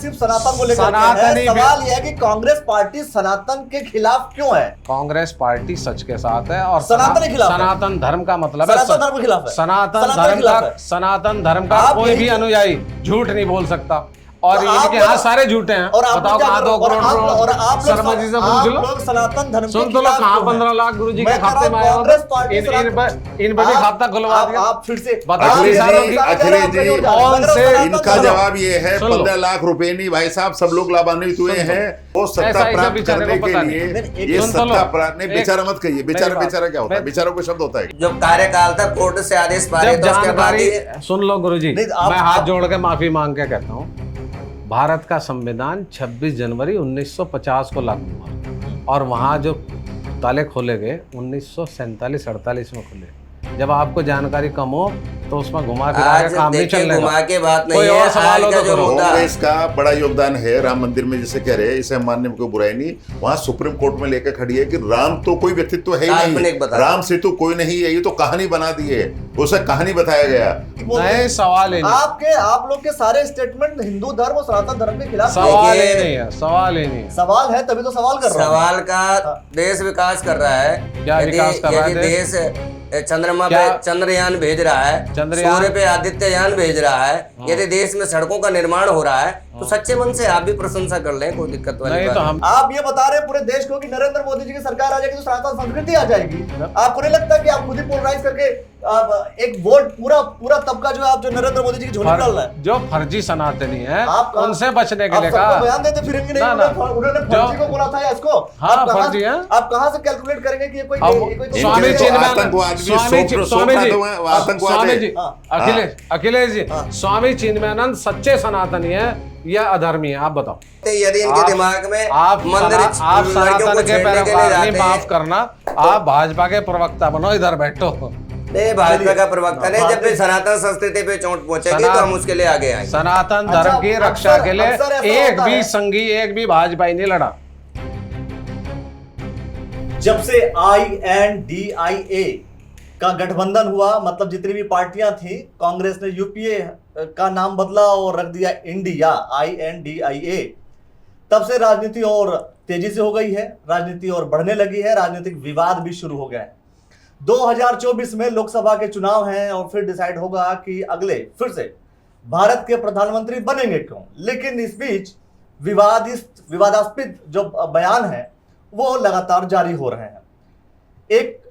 सिर्फ सनातन को लेकर सनातनी सवाल यह है कि कांग्रेस पार्टी सनातन के खिलाफ क्यों है? कांग्रेस पार्टी सच के साथ है और सनातन के खिलाफ है। सनातन धर्म का मतलब है सनातन धर्म के खिलाफ है। सनातन धर्म का आप कोई यही भी तो- अनुयायी झूठ नहीं बोल सकता और तो इनके आप यहाँ लोग- सारे झूठे हैं। और आप बताओ लोग क्या कहाँ करो? 2 और करोड़ आप लोग शर्मा जी से पूछ लो। आप लोग सनातन धर्म के सुन तो लो खिलाफ कहाँ क्यों हैं? 15 लाख गुरु जी के मैं कह रहा खाते हूं, में आया कांग्रेस पार्टी इन पे भी खाता खुलवा दिया। आप फिर से बताओ अखिलेश किसानों जी, की अखिलेश जी, कौन से इनका जवाब ये है सुन लो। 15 लाख रुपए नहीं भाई साहब, सब लोग लाभान्वित हुए सुन लो। हैं। वो ऐसा सत्ता प्राप्त बेचारे करने को के पता लिए नहीं। ये सुन तो लो। सत्ता प्राप्त नहीं, बेचारा मत कहिए। बेचारा मेरी बात- बेचारा क्या होता है? बेचारा कोई शब्द होता है? जो कार्यकाल था कोर्ट से आदेश पारित जब था, उसके बाद जानकारी सुन लो गुरुजी, नहीं, मैं हाथ जोड़ के माफी मांग के कहता हूँ, भारत का संविधान 26 जनवरी 1950 को लागू हुआ और वहाँ जो ताले खोले गए 1947-48 में खुले। जब आपको जानकारी कम हो तो उसमें घुमा फिरा आज के काम नहीं देखिए चलने घुमा के बात नहीं कोई है। और सवाल हो आज का तो जो करो। मुद्दा कांग्रेस का बड़ा योगदान है राम मंदिर में, जैसे कह रहे हैं, इसे मानने में कोई बुराई नहीं। वहां सुप्रीम कोर्ट में लेकर खड़ी है कि राम तो कोई व्यक्तित्व है ही काल्पनिक नहीं, बता राम से तो कोई नहीं है, ये तो कहानी बना दी है, उसे कहानी बताया गया। नहीं, सवाल ही नहीं, आप लोग के सारे स्टेटमेंट हिंदू धर्म और सनातन धर्म के खिलाफ सवाल ही देखिए, नहीं है, सवाल ही नहीं है। सवाल है, तभी तो सवाल कर रहा हूं। सवाल का देश विकास कर रहा है। क्या विकास कर रहा है देश चंद्रमा पे क्या? चंद्रयान भेज रहा है, चंद्रयान? सूर्य पे आदित्ययान भेज रहा है। यदि देश में सड़कों का निर्माण हो रहा है तो सच्चे मन से आप भी प्रशंसा कर लें, कोई दिक्कत वाली नहीं बात तो हम आप ये बता रहे हैं पूरे देश को कि नरेंद्र मोदी जी की सरकार आ जाएगी तो सनातन संस्कृति आ जाएगी। आपको नहीं लगता कि आप खुद ही पोलराइज करके एक वोट पूरा तबका जो है आप जो नरेंद्र मोदी जी की झोली में डाल रहा है? जो फर्जी सनातनी है आप उनसे बचने के आप लिए सबको कहा। बयान देते फिरेंगे नहीं, ना, ना। उन्होंने फर्जी को बोला था या इसको? हाँ, आप कहाँ- फर्जी है। आप कहाँ से कैलकुलेट करेंगे कि ये कोई अब कोई- स्वामी इनके चिन्मयानंद आतंकवाद भी स्वामी सौ- स्वामी जी सौ आतंकवाद स्वामी है। जी हाँ। अखिलेश जी स्वामी चिन्मयानंद सच्चे सनातनी है या अधर्मी है? आप बताओ। यदि इनके आप- दिमाग में आप मंदिर आप लड़कियों सनातन को के छेड़ने के लिए पैरोकार जाते नहीं, माफ हैं। करना, आप भाजपा के प्रवक्ता बनो, इधर बैठो। नहीं, भाजपा का प्रवक्ता नहीं, जब भी सनातन संस्कृति पे चोट पहुंचेगी तो हम उसके लिए आगे आएंगे। सनातन अच्छा, धर्म की रक्षा के लिए अक्सर ऐसा एक होता भी है। संघी, एक भी भाजपाई नहीं लड़ा। जब से INDIA का गठबंधन हुआ, मतलब जितनी भी पार्टियां थी, कांग्रेस ने यूपीए का नाम बदला और रख दिया इंडिया, INDIA। तब से राजनीति और तेजी से हो गई है, राजनीति और बढ़ने लगी है, राजनीतिक विवाद भी शुरू हो गए हैं। 2024 में लोकसभा के चुनाव हैं और फिर डिसाइड होगा कि अगले फिर से भारत के प्रधानमंत्री बनेंगे क्यों। लेकिन इस बीच विवादास्पद जो बयान है वो लगातार जारी हो रहे हैं। एक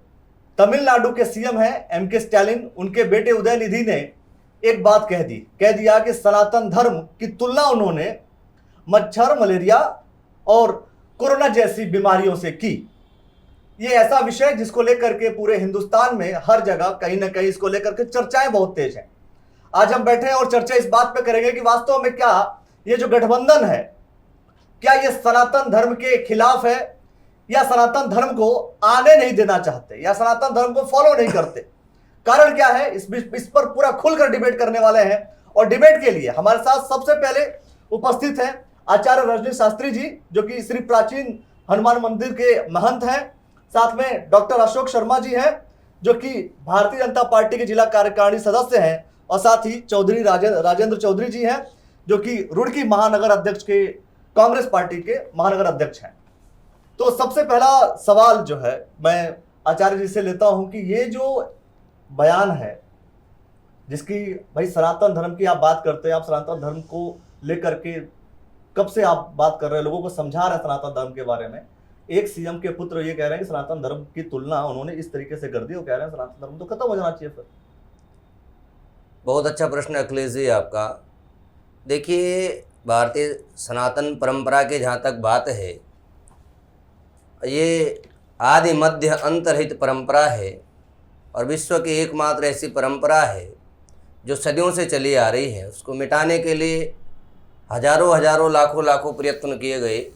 तमिलनाडु के सीएम है MK स्टालिन, उनके बेटे उदयनिधि ने एक बात कह दिया कि सनातन धर्म की तुलना उन्होंने मच्छर, मलेरिया और कोरोना जैसी बीमारियों से की। ये ऐसा विषय जिसको लेकर के पूरे हिंदुस्तान में हर जगह कहीं ना कहीं इसको लेकर के चर्चाएं बहुत तेज हैं। आज हम बैठे हैं और चर्चा इस बात पे करेंगे कि वास्तव में क्या ये जो गठबंधन है, क्या ये सनातन धर्म के खिलाफ है या सनातन धर्म को आने नहीं देना चाहते या सनातन धर्म को फॉलो नहीं करते। कारण क्या है, इस पर पूरा खुलकर डिबेट करने वाले हैं। और डिबेट के लिए हमारे साथ सबसे पहले उपस्थित हैं आचार्य रजनी शास्त्री जी, जो कि श्री प्राचीन हनुमान मंदिर के महंत हैं। साथ में डॉक्टर अशोक शर्मा जी हैं, जो कि भारतीय जनता पार्टी के जिला कार्यकारिणी सदस्य हैं। और साथ ही चौधरी राजेंद्र चौधरी जी हैं, जो कि रुड़की महानगर अध्यक्ष के कांग्रेस पार्टी के महानगर अध्यक्ष हैं। तो सबसे पहला सवाल जो है मैं आचार्य जी से लेता हूं कि ये जो बयान है, जिसकी भाई सनातन धर्म की आप बात करते हैं, आप सनातन धर्म को लेकर के कब से आप बात कर रहे हैं, लोगों को समझा रहे हैं सनातन धर्म के बारे में। एक सीएम के पुत्र ये कह रहे हैं कि सनातन धर्म की तुलना उन्होंने इस तरीके से कर दी, वो कह रहे हैं सनातन धर्म तो खत्म हो जाना चाहिए फिर। बहुत अच्छा प्रश्न अखिलेश जी आपका। देखिए, भारतीय सनातन परंपरा की जहाँ तक बात है, ये आदि मध्य अंतरहित परंपरा है और विश्व की एकमात्र ऐसी परंपरा है जो सदियों से चली आ रही है। उसको मिटाने के लिए हजारों हजारों लाखों लाखों प्रयत्न किए गए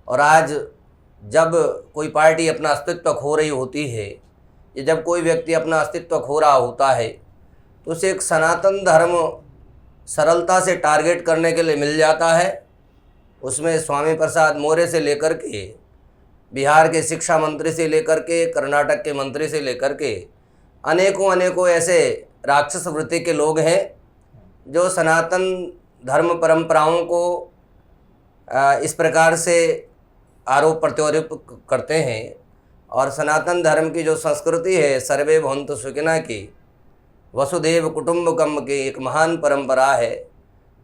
और आज जब कोई पार्टी अपना अस्तित्व खो रही होती है या जब कोई व्यक्ति अपना अस्तित्व खो रहा होता है तो उसे एक सनातन धर्म सरलता से टारगेट करने के लिए मिल जाता है। उसमें स्वामी प्रसाद मौर्य से लेकर के, बिहार के शिक्षा मंत्री से लेकर के, कर्नाटक के मंत्री से लेकर के अनेकों ऐसे राक्षस वृत्ति के लोग हैं जो सनातन धर्म परंपराओं को इस प्रकार से आरोप प्रत्यारोप करते हैं और सनातन धर्म की जो संस्कृति है सर्वे भवन्तु सुखिनः की, वसुधैव कुटुम्बकम की एक महान परंपरा है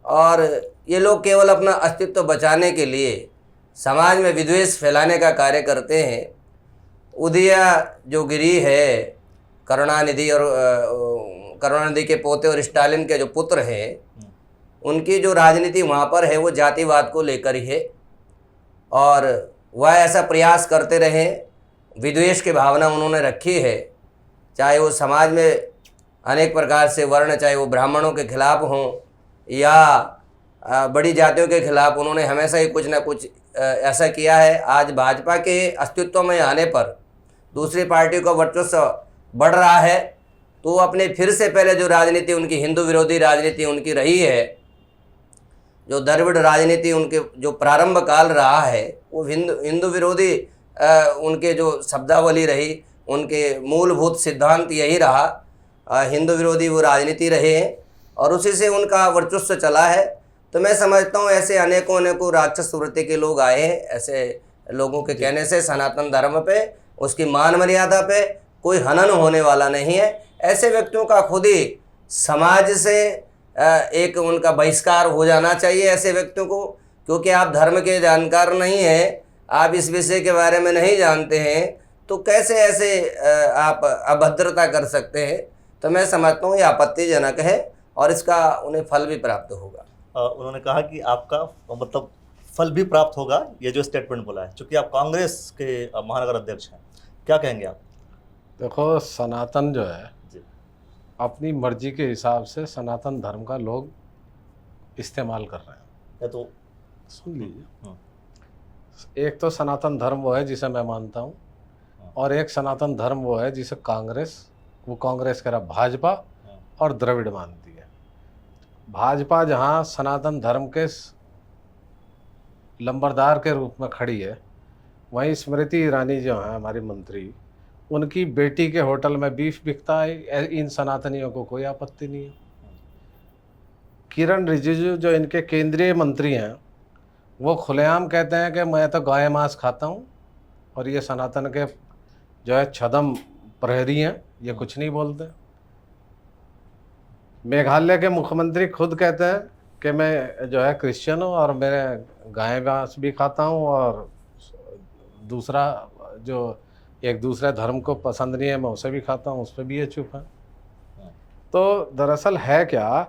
और ये लोग केवल अपना अस्तित्व बचाने के लिए समाज में विद्वेष फैलाने का कार्य करते हैं। उदया जो गिरी है करुणानिधि और करुणानिधि के पोते और स्टालिन के जो पुत्र हैं, उनकी जो राजनीति वहाँ पर है वो जातिवाद को लेकर ही है और वह ऐसा प्रयास करते रहे, विद्वेष की भावना उन्होंने रखी है, चाहे वो समाज में अनेक प्रकार से वर्ण, चाहे वो ब्राह्मणों के खिलाफ हों या बड़ी जातियों के खिलाफ, उन्होंने हमेशा ही कुछ ना कुछ ऐसा किया है। आज भाजपा के अस्तित्व में आने पर दूसरी पार्टियों का वर्चस्व बढ़ रहा है, तो अपने फिर से पहले जो राजनीति उनकी हिंदू विरोधी राजनीति उनकी रही है, जो द्रविड़ राजनीति उनके जो प्रारंभ काल रहा है, वो हिंदू विरोधी उनके जो शब्दावली रही, उनके मूलभूत सिद्धांत यही रहा, हिंदू विरोधी वो राजनीति रहे हैं और उसी से उनका वर्चस्व चला है। तो मैं समझता हूँ ऐसे अनेकों राक्षस वृत्ति के लोग आए हैं, ऐसे लोगों के कहने से सनातन धर्म पे, उसकी मान मर्यादा पे कोई हनन होने वाला नहीं है। ऐसे व्यक्तियों का खुद ही समाज से एक उनका बहिष्कार हो जाना चाहिए ऐसे व्यक्तियों को, क्योंकि आप धर्म के जानकार नहीं हैं, आप इस विषय के बारे में नहीं जानते हैं, तो कैसे ऐसे आप अभद्रता कर सकते हैं। तो मैं समझता हूँ ये आपत्तिजनक है और इसका उन्हें फल भी प्राप्त होगा। उन्होंने कहा कि आपका मतलब फल भी प्राप्त होगा, ये जो स्टेटमेंट बोला है, चूंकि आप कांग्रेस के महानगर अध्यक्ष हैं, क्या कहेंगे आप? देखो, सनातन जो है जी, अपनी मर्जी के हिसाब से सनातन धर्म का लोग इस्तेमाल कर रहे हैं। या तो सुन लीजिए, एक तो सनातन धर्म वो है जिसे मैं मानता हूँ और एक सनातन धर्म वो है जिसे कांग्रेस कह रहा भाजपा और द्रविड़ मानती है। भाजपा जहाँ सनातन धर्म के लंबरदार के रूप में खड़ी है, वहीं स्मृति ईरानी जो है हमारी मंत्री, उनकी बेटी के होटल में बीफ बिकता है, इन सनातनियों को कोई आपत्ति नहीं है। किरण रिजिजू जो इनके केंद्रीय मंत्री हैं, वो खुलेआम कहते हैं कि मैं तो गाय मांस खाता हूँ और ये सनातन के जो है छदम प्रहरी हैं, ये कुछ नहीं बोलते। मेघालय के मुख्यमंत्री खुद कहते हैं कि मैं जो है क्रिश्चियन हूँ और मैं गाय मांस भी खाता हूँ और दूसरा जो एक दूसरे धर्म को पसंद नहीं है मैं उसे भी खाता हूँ, उस पर भी ये चुप है। तो दरअसल है क्या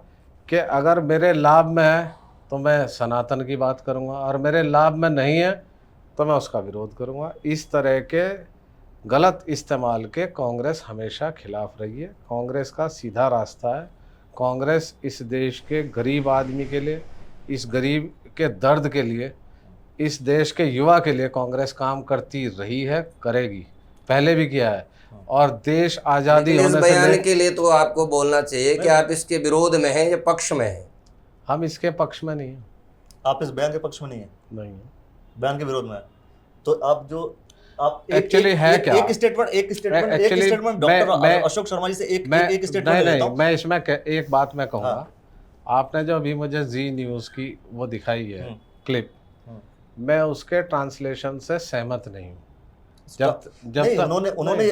कि अगर मेरे लाभ में है तो मैं सनातन की बात करूँगा और मेरे लाभ में नहीं है तो मैं उसका विरोध करूँगा। इस तरह के गलत इस्तेमाल के कांग्रेस हमेशा खिलाफ रही है। कांग्रेस का सीधा रास्ता है, कांग्रेस इस देश के गरीब आदमी के लिए, इस गरीब के दर्द के लिए, इस देश के युवा के लिए कांग्रेस काम करती रही है, करेगी, पहले भी किया है। और देश आज़ादी होने से बयान के लिए तो आपको बोलना चाहिए कि आप इसके विरोध में हैं या पक्ष में हैं। हम इसके पक्ष में नहीं हैं। आप इस बयान के पक्ष में नहीं है, नहीं है, बयान के विरोध में है। तो आप जो आप एक्चुअली है क्या, एक स्टेटमेंट डॉक्टर अशोक शर्मा जी से एक स्टेटमेंट नहीं, मैं इसमें एक बात मैं कहूँगा। आपने जो अभी मुझे जी न्यूज़ की वो दिखाई है क्लिप, मैं उसके ट्रांसलेशन से सहमत नहीं हूँ। जब तक उन्होंने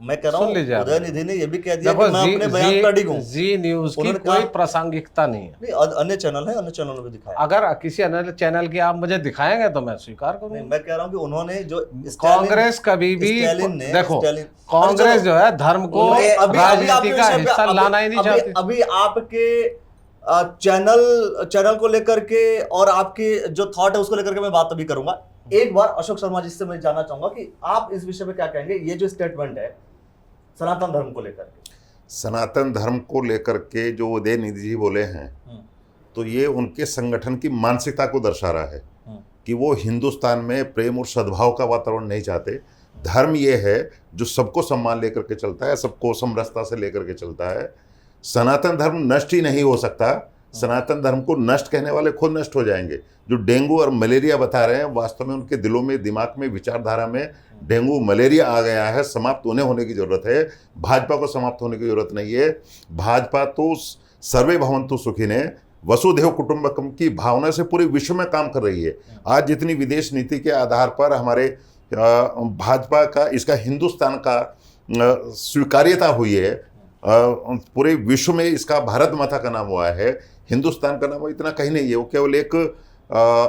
मैं कह रहा हूँ उदयनिधि ने ये भी कह दिया देखो, कि मैं अपने बयान पर अडिग हूं। जी न्यूज़ की कोई प्रासंगिकता नहीं है। नहीं, अन्य चैनल है, अन्य चैनलों में दिखाया। अगर किसी अन्य चैनल की आप मुझे दिखाएंगे तो मैं स्वीकार करूंगा। मैं कह रहा हूँ कि उन्होंने जो कांग्रेस कभी भी देखो, कांग्रेस जो है धर्म को राजनीति का हिस्सा लाना ही नहीं चाहती। अभी आपके चैनल को लेकर के और आपके जो थॉट है उसको लेकर के मैं बात अभी करूंगा। एक बार अशोक शर्मा जी से मैं जानना चाहूंगा कि आप इस विषय में क्या कहेंगे। ये जो स्टेटमेंट है सनातन धर्म को लेकर के, सनातन धर्म को लेकर के जो उदयनिधि जी बोले हैं, तो ये उनके संगठन की मानसिकता को दर्शा रहा है कि वो हिंदुस्तान में प्रेम और सद्भाव का वातावरण नहीं चाहते। धर्म ये है जो सबको सम्मान लेकर के चलता है, सबको समरसता से लेकर के चलता है। सनातन धर्म नष्ट ही नहीं हो सकता। सनातन धर्म को नष्ट कहने वाले खुद नष्ट हो जाएंगे। जो डेंगू और मलेरिया बता रहे हैं, वास्तव में उनके दिलों में, दिमाग में, विचारधारा में डेंगू मलेरिया आ गया है। समाप्त उन्हें होने की जरूरत है, भाजपा को समाप्त होने की जरूरत नहीं है। भाजपा तो सर्वे भवन्तु सुखिनः, वसुधैव कुटुंबकम की भावना से पूरे विश्व में काम कर रही है। आज जितनी विदेश नीति के आधार पर हमारे भाजपा का इसका हिंदुस्तान का स्वीकार्यता हुई है, पूरे विश्व में इसका भारत माता का नाम हुआ है, हिंदुस्तान का नाम इतना कहीं नहीं है। वो केवल एक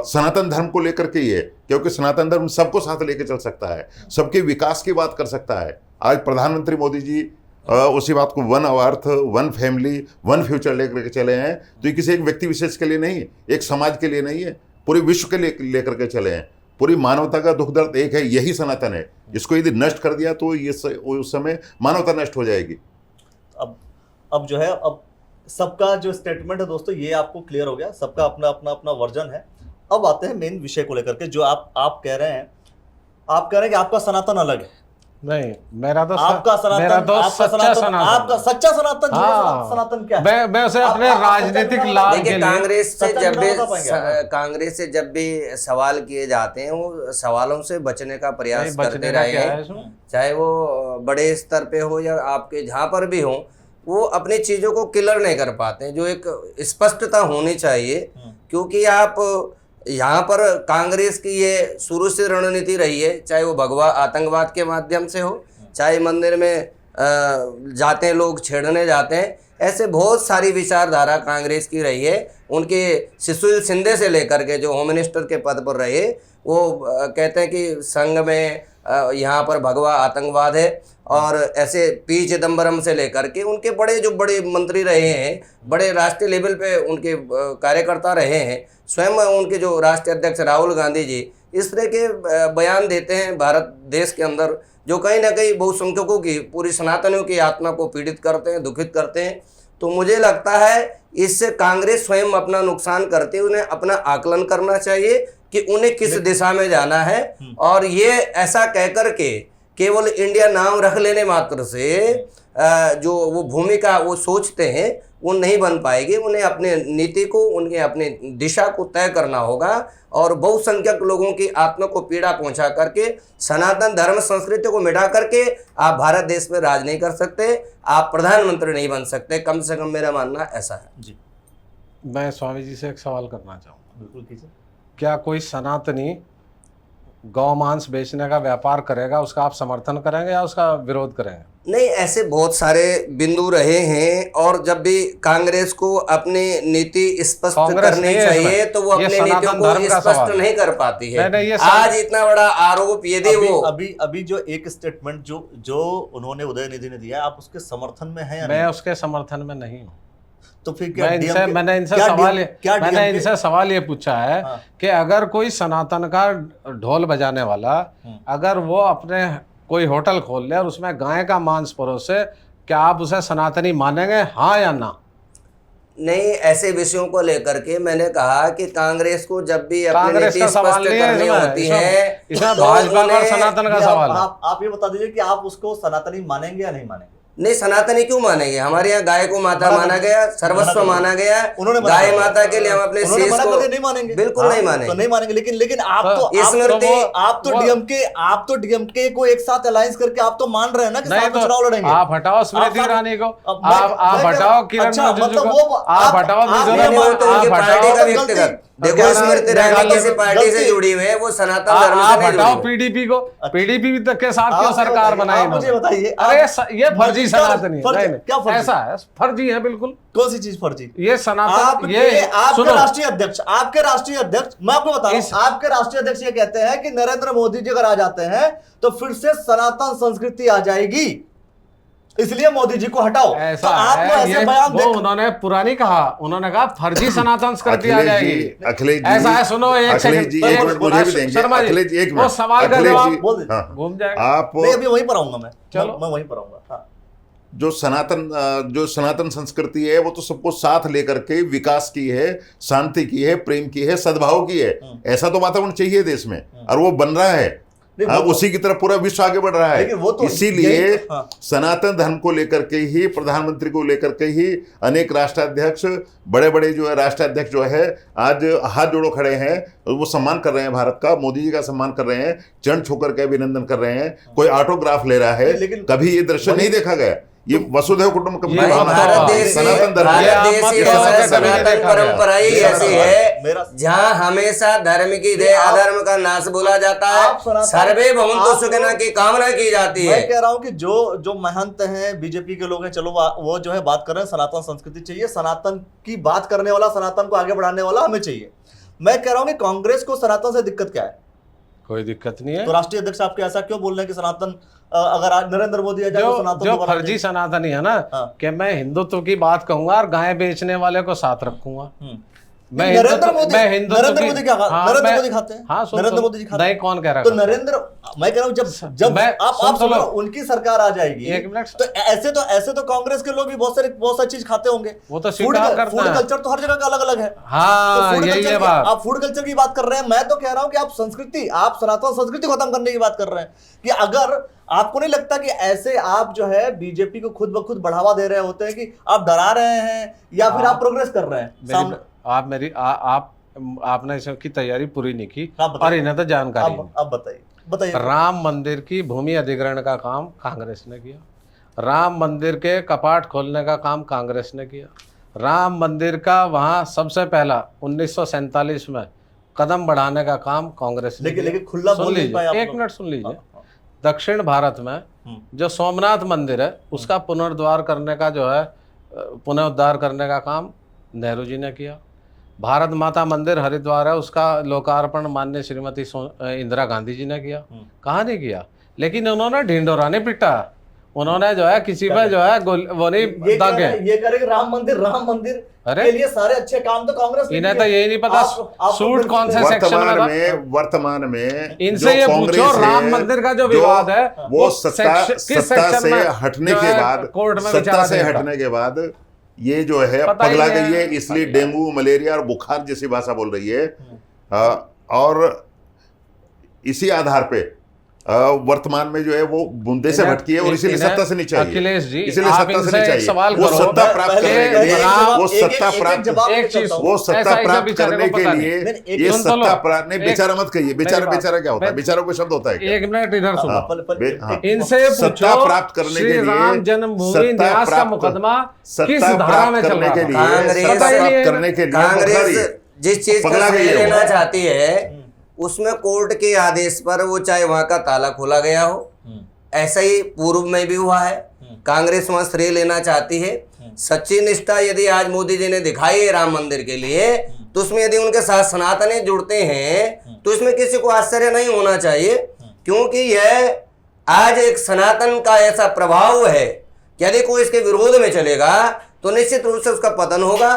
सनातन धर्म को लेकर के ही है, क्योंकि सनातन धर्म सबको साथ लेकर चल सकता है, सबके विकास की बात कर सकता है। आज प्रधानमंत्री मोदी जी उसी बात को one earth, one family, one future लेकर के चले हैं। तो ये किसी एक व्यक्ति विशेष के लिए नहीं, एक समाज के लिए नहीं है, पूरे विश्व के लिए लेकर के चले हैं। पूरी मानवता का दुख दर्द एक है, यही सनातन है। इसको यदि नष्ट कर दिया तो ये उस समय मानवता नष्ट हो जाएगी। अब जो है, अब सबका जो स्टेटमेंट है दोस्तों, ये आपको क्लियर हो गया, सबका अपना अपना अपना वर्जन है। अब आते हैं मेन विषय को लेकर के, जो आप कह रहे हैं, कि आपका सनातन अलग है। नहीं, मेरा तो आपका सनातन, आपका सच्चा सनातन, हाँ, सनातन क्या है? मैं उसे अपने राजनीतिक लाभ के लिए, कांग्रेस से जब भी सवाल किए जाते हैं, वो सवालों से बचने का प्रयास करते रहे हैं, चाहे वो बड़े स्तर पे हो या आपके जहाँ पर भी हो, वो अपनी चीजों को क्लियर नहीं कर पाते हैं। जो एक स्पष्टता होनी चाहिए, क्योंकि आप यहाँ पर कांग्रेस की ये शुरू से रणनीति रही है, चाहे वो भगवा आतंकवाद के माध्यम से हो, चाहे मंदिर में जाते हैं लोग, छेड़ने जाते हैं, ऐसे बहुत सारी विचारधारा कांग्रेस की रही है। उनके सुशील शिंदे से लेकर के जो होम मिनिस्टर के पद पर रहे, वो कहते हैं कि संघ में यहाँ पर भगवा आतंकवाद है, और ऐसे पी चिदम्बरम से लेकर के उनके बड़े मंत्री रहे हैं, बड़े राष्ट्रीय लेवल पे उनके कार्यकर्ता रहे हैं, स्वयं उनके जो राष्ट्रीय अध्यक्ष राहुल गांधी जी इस तरह के बयान देते हैं भारत देश के अंदर, जो कहीं ना कहीं बहुसंख्यकों की, पूरी सनातनियों की आत्मा को पीड़ित करते हैं, दुखित करते हैं। तो मुझे लगता है इससे कांग्रेस स्वयं अपना नुकसान करते हुए उन्हें अपना आकलन करना चाहिए कि उन्हें किस दिशा में जाना है, और ये ऐसा कहकर के केवल इंडिया नाम रख लेने मात्र से जो वो भूमिका वो सोचते हैं वो नहीं बन पाएगी। उन्हें अपने नीति को, उनके अपने दिशा को तय करना होगा, और बहुसंख्यक लोगों की आत्मा को पीड़ा पहुंचा करके, सनातन धर्म संस्कृति को मिटा करके आप भारत देश में राज नहीं कर सकते, आप प्रधानमंत्री नहीं बन सकते। कम से कम मेरा मानना ऐसा है जी। मैं स्वामी जी से एक सवाल करना चाहूँगा। बिल्कुल कीजिए। क्या कोई सनातनी गौ मांस बेचने का व्यापार करेगा, उसका आप समर्थन करेंगे या उसका विरोध करेंगे? नहीं, ऐसे बहुत सारे बिंदु रहे हैं, और जब भी कांग्रेस को अपनी नीति स्पष्ट करनी चाहिए तो वो अपनी नीतियों को स्पष्ट नहीं कर पाती है। आज इतना बड़ा आरोप यदि वो अभी जो एक स्टेटमेंट जो उन्होंने उदयनिधि ने दिया, आप उसके समर्थन में हैं या नहीं? मैं उसके समर्थन में नहीं हूँ। तो फिर मैंने इनसे सवाल ये पूछा है कि अगर कोई सनातन का ढोल बजाने वाला, अगर वो अपने कोई होटल खोल ले और उसमें गाय का मांस परोसे, क्या आप उसे सनातनी मानेंगे, हाँ या ना? नहीं, ऐसे विषयों को लेकर के मैंने कहा कि कांग्रेस को जब भी अपनी नीति स्पष्ट करनी होती है, इसमें भाजपा और सनातन का सवाल है। आप ये बता दीजिए कि आप उसको सनातनी मानेंगे या नहीं मानेंगे? नहीं, सनातनी क्यों मानेंगे? हमारे यहाँ गाय को माता माना गया, सर्वस्व माना गया। गाय माता के लिए हम अपने शेष को नहीं मानेंगे, बिल्कुल नहीं मानेंगे। तो नहीं मानेंगे, लेकिन आप तो डीएमके को एक साथ अलायंस करके आप तो मान रहे हैं ना कि साथ में चुनाव लड़ेंगे। आप हटाओ स्मृति ईरानी को, आप हटाओ किरण रिजिजू को, आप हटाओ पार्टी का व्यक्तिगत, देखो स्मृति ईरानी किसी पार्टी से जुड़ी हुई है, वो सनातन धर्म से नहीं जुड़ी। हटाओ पीडीपी को, पीडीपी के साथ क्यों सरकार बनाई? मुझे बताइए, अरे ये फर्जी सनातनी क्या फर्जी? ऐसा है, फर्जी है बिल्कुल। कौन सी चीज फर्जी? ये सनातन, ये आपके राष्ट्रीय अध्यक्ष मैं आपको बताऊं, आपके राष्ट्रीय अध्यक्ष ये कहते हैं कि नरेंद्र मोदी जी अगर आ जाते हैं तो फिर से सनातन संस्कृति आ जाएगी, इसलिए मोदी जी को हटाओ। ऐसा तो आप है, ऐसे बयान वो उन्होंने पुरानी कहा, उन्होंने कहा फर्जी सनातन संस्कृति आ जाएगी। अखिलेश जी, ऐसा है, सुनो एक सेकंड, शर्मा जी, वो सवाल का जवाब घूम जाएगा। आप अभी वहीं पर आऊंगा, मैं वहीं पर आऊंगा। जो सनातन संस्कृति है वो तो सबको साथ लेकर के विकास की है, शांति की है, प्रेम की है, सद्भाव की है। ऐसा तो वातावरण चाहिए देश में, और वो बन रहा है। उसी की तरफ पूरा विश्व आगे बढ़ रहा है। तो इसीलिए सनातन धर्म को लेकर के ही, प्रधानमंत्री को लेकर के ही अनेक राष्ट्राध्यक्ष, बड़े बड़े जो है राष्ट्राध्यक्ष जो है आज हाथ जोड़ो खड़े हैं, वो सम्मान कर रहे हैं भारत का, मोदी जी का सम्मान कर रहे हैं, चरण छूकर के अभिनंदन कर रहे हैं, कोई ऑटोग्राफ ले रहा है। कभी ये दृश्य नहीं देखा गया। ये वसुधैव कुटुंबकम ये भावना है। भारत देश सनातन धर्म भारत है। देश ये की सनातन धर्म है। सनातन परंपरा ही ऐसी है मेरा- जहाँ हमेशा धर्म की जय अधर्म का नाश बोला जाता है, आप सनातन- सर्वे भवन्तु आप- सुखिनः की कामना की जाती है। मैं कह रहा हूं कि जो महंत हैं, बीजेपी के लोग हैं, चलो वो जो है बात कर रहे हैं सनातन संस्कृति चाहिए, सनातन की बात करने वाला, सनातन को आगे बढ़ाने वाला हमें चाहिए। मैं कह रहा हूं कि कांग्रेस को सनातन से दिक्कत क्या है? कोई दिक्कत नहीं है। तो राष्ट्रीय अध्यक्ष आपके ऐसा क्यों बोल रहे हैं कि सनातन अगर आज नरेंद्र मोदी आ जाए तो सनातन जो दोबारा फर्जी सनातनी है ना, हाँ। कि मैं हिंदुत्व की बात कहूंगा और गाय बेचने वाले को साथ रखूंगा। मैं नरेंद्र मोदी मैं हिंदुत्व नरेंद्र की- मोदी क्या हाँ, नरेंद्र मैं- मोदी खाते हैं? हाँ, सुन नरेंद्र तो- मोदी जी खाते नहीं, हैं? कौन कह रहा तो है? नरेंद्र, मैं कह रहा हूं जब मैं- आप सुन तो सुनो, लो। उनकी सरकार आ जाएगी एक मिनट। तो ऐसे तो कांग्रेस के लोग भी बहुत सारी चीज खाते होंगे। वो तो फूड स्वीकार करता फूड है। कल्चर तो हर जगह का अलग अलग है। हाँ, तो फूड यही कल्चर है की- बात। आप फूड कल्चर की बात कर रहे हैं, मैं तो कह रहा हूं कि आप सनातन संस्कृति को खत्म करने की बात कर रहे हैं। कि अगर आपको नहीं लगता कि ऐसे आप जो है बीजेपी को खुद ब खुद बढ़ावा दे रहे होते हैं, कि आप डरा रहे हैं या फिर आप प्रोग्रेस कर रहे हैं सामने? आप मेरी आपने इसकी तैयारी पूरी नहीं की आप बताइए। और इन्हें तो जानकारी नहीं। अब बताइए राम मंदिर की भूमि अधिग्रहण का काम कांग्रेस ने किया, राम मंदिर के कपाट खोलने का काम कांग्रेस ने किया, राम मंदिर का वहाँ सबसे पहला 1947 में कदम बढ़ाने का काम कांग्रेस ने किया। लेकिन खुला सुन बोल नहीं लीजिए, पाए आप एक लोग। मिनट सुन लीजिए। हाँ, दक्षिण भारत में जो सोमनाथ मंदिर है उसका पुनरुद्धार करने का जो है पुनरुद्धार करने का काम नेहरू जी ने किया। भारत माता मंदिर हरिद्वार है, उसका लोकार्पण माननीय श्रीमती इंदिरा गांधी जी ने किया। कहाँ नहीं किया? लेकिन उन्होंने ढिंढोरा नहीं पिटा, उन्होंने जो है किसी पे जो है वो नहीं दागे। ये करेंगे राम मंदिर अरे! के लिए सारे अच्छे काम तो कांग्रेस ने इन्हें किए। तो यही नहीं पता आप सूट कौन से सेक्शन में था। वर्तमान में इनसे जो ये कांग्रेस पूछो, है, राम मंदिर का जो विवाद है वो सत्ता किस से सेक्शन में हटने जो के है बाद कोर्ट में सत्ता विचारा से देगा। हटने के बाद ये जो है पता ही पगला नहीं गई है, है। इसलिए डेंगू मलेरिया और बुखार जैसी भाषा बोल रही है। और इसी आधार पे वर्तमान में जो है वो बूंदे से भटकी है और इसीलिए सत्ता से नहीं चाहिए। अखिलेश जी, इसीलिए आप सत्ता से इनसे नहीं एक चाहिए। सवाल वो करो। सत्ता प्राप्त करने के लिए वो सत्ता प्राप्त एक चीज वो सत्ता ऐसा प्राप्त बेचारे करने को के पता लिए नहीं। ये सुन तो लो। सत्ता प्राप्त नहीं, बेचारा मत कहिए। बेचारा मेरी बेचारा क्या होता है? बात- बेचारा कोई शब्द होता है क्या? एक मिनट इधर सुनो। हाँ। इनसे सत्ता पूछो, प्राप्त करने श्री के लिए राम जन्मभूमि सत्ता न्यास का प्राप्त- मुकदमा सत्ता किस धारा प्राप्त में चल करने रहा के था? लिए कांग्रेस- सत्ता प्राप्त करने के लिए पगला रही कांग्रेस है। जिस चीज पगला का गई श्रेय है वो। लेना चाहती है उसमें कोर्ट के आदेश पर वो चाहे वहां का ताला खोला गया हो, ऐसा ही पूर्व में भी हुआ है। कांग्रेस वहां श्रेय लेना चाहती है। सच्ची निष्ठा यदि आज मोदी जी ने दिखाई है राम मंदिर के लिए, तो उसमें यदि उनके साथ सनातनी जुड़ते हैं तो इसमें किसी को आश्चर्य नहीं होना चाहिए, क्योंकि यह आज एक सनातन का ऐसा प्रभाव है कि यदि कोई इसके विरोध में चलेगा तो निश्चित रूप से उसका पतन होगा।